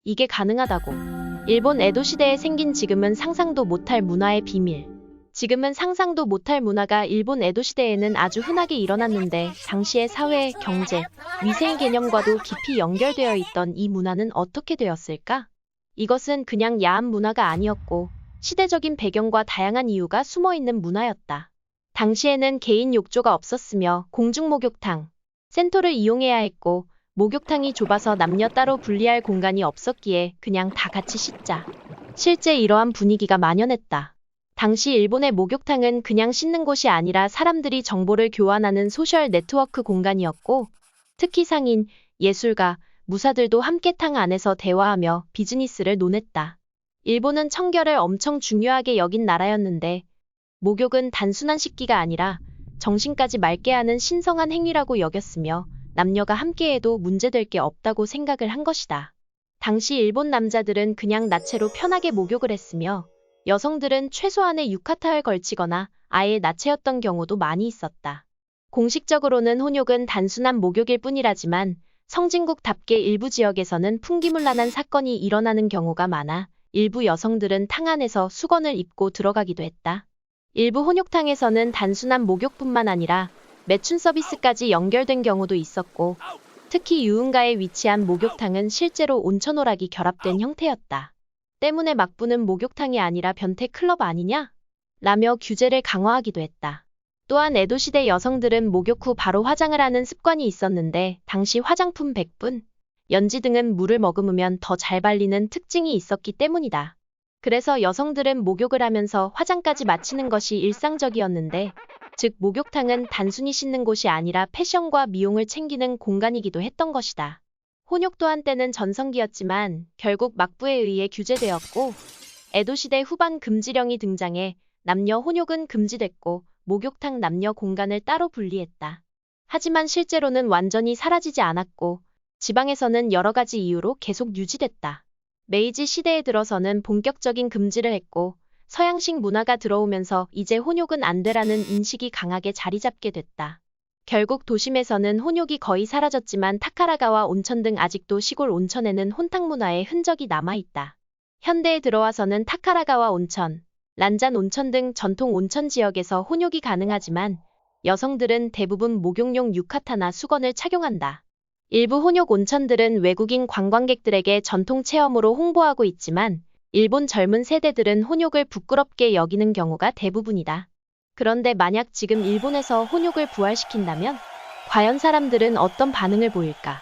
이게 가능하다고. 일본 에도 시대에 생긴 지금은 상상도 못할 문화의 비밀. 지금은 상상도 못할 문화가 일본 에도 시대에는 아주 흔하게 일어났는데 당시의 사회, 경제, 위생 개념과도 깊이 연결되어 있던 이 문화는 어떻게 되었을까? 이것은 그냥 야한 문화가 아니었고 시대적인 배경과 다양한 이유가 숨어있는 문화였다. 당시에는 개인 욕조가 없었으며 공중 목욕탕, 센터를 이용해야 했고 목욕탕이 좁아서 남녀 따로 분리할 공간이 없었기에 그냥 다 같이 씻자. 실제 이러한 분위기가 만연했다. 당시 일본의 목욕탕은 그냥 씻는 곳이 아니라 사람들이 정보를 교환하는 소셜 네트워크 공간이었고 특히 상인, 예술가, 무사들도 함께 탕 안에서 대화하며 비즈니스를 논했다. 일본은 청결을 엄청 중요하게 여긴 나라였는데 목욕은 단순한 씻기가 아니라 정신까지 맑게 하는 신성한 행위라고 여겼으며 남녀가 함께해도 문제될 게 없다고 생각을 한 것이다. 당시 일본 남자들은 그냥 나체로 편하게 목욕을 했으며 여성들은 최소한의 유카타를 걸치거나 아예 나체였던 경우도 많이 있었다. 공식적으로는 혼욕은 단순한 목욕일 뿐이라지만 성진국답게 일부 지역에서는 풍기문란한 사건이 일어나는 경우가 많아 일부 여성들은 탕 안에서 수건을 입고 들어가기도 했다. 일부 혼욕탕에서는 단순한 목욕뿐만 아니라 매춘 서비스까지 연결된 경우도 있었고 특히 유흥가에 위치한 목욕탕은 실제로 온천오락이 결합된 형태였다. 때문에 막부는 목욕탕이 아니라 변태 클럽 아니냐? 라며 규제를 강화하기도 했다. 또한 에도시대 여성들은 목욕 후 바로 화장을 하는 습관이 있었는데 당시 화장품 100분, 연지 등은 물을 머금으면 더 잘 발리는 특징이 있었기 때문이다. 그래서 여성들은 목욕을 하면서 화장까지 마치는 것이 일상적이었는데 즉 목욕탕은 단순히 씻는 곳이 아니라 패션과 미용을 챙기는 공간이기도 했던 것이다. 혼욕도 한때는 전성기였지만 결국 막부에 의해 규제되었고 에도시대 후반 금지령이 등장해 남녀 혼욕은 금지됐고 목욕탕 남녀 공간을 따로 분리했다. 하지만 실제로는 완전히 사라지지 않았고 지방에서는 여러 가지 이유로 계속 유지됐다. 메이지 시대에 들어서는 본격적인 금지를 했고 서양식 문화가 들어오면서 이제 혼욕은 안 되라는 인식이 강하게 자리 잡게 됐다. 결국 도심에서는 혼욕이 거의 사라졌지만 타카라가와 온천 등 아직도 시골 온천에는 혼탕 문화의 흔적이 남아있다. 현대에 들어와서는 타카라가와 온천, 란잔 온천 등 전통 온천 지역에서 혼욕이 가능하지만 여성들은 대부분 목욕용 유카타나 수건을 착용한다. 일부 혼욕 온천들은 외국인 관광객들에게 전통 체험으로 홍보하고 있지만 일본 젊은 세대들은 혼욕을 부끄럽게 여기는 경우가 대부분이다. 그런데 만약 지금 일본에서 혼욕을 부활시킨다면 과연 사람들은 어떤 반응을 보일까?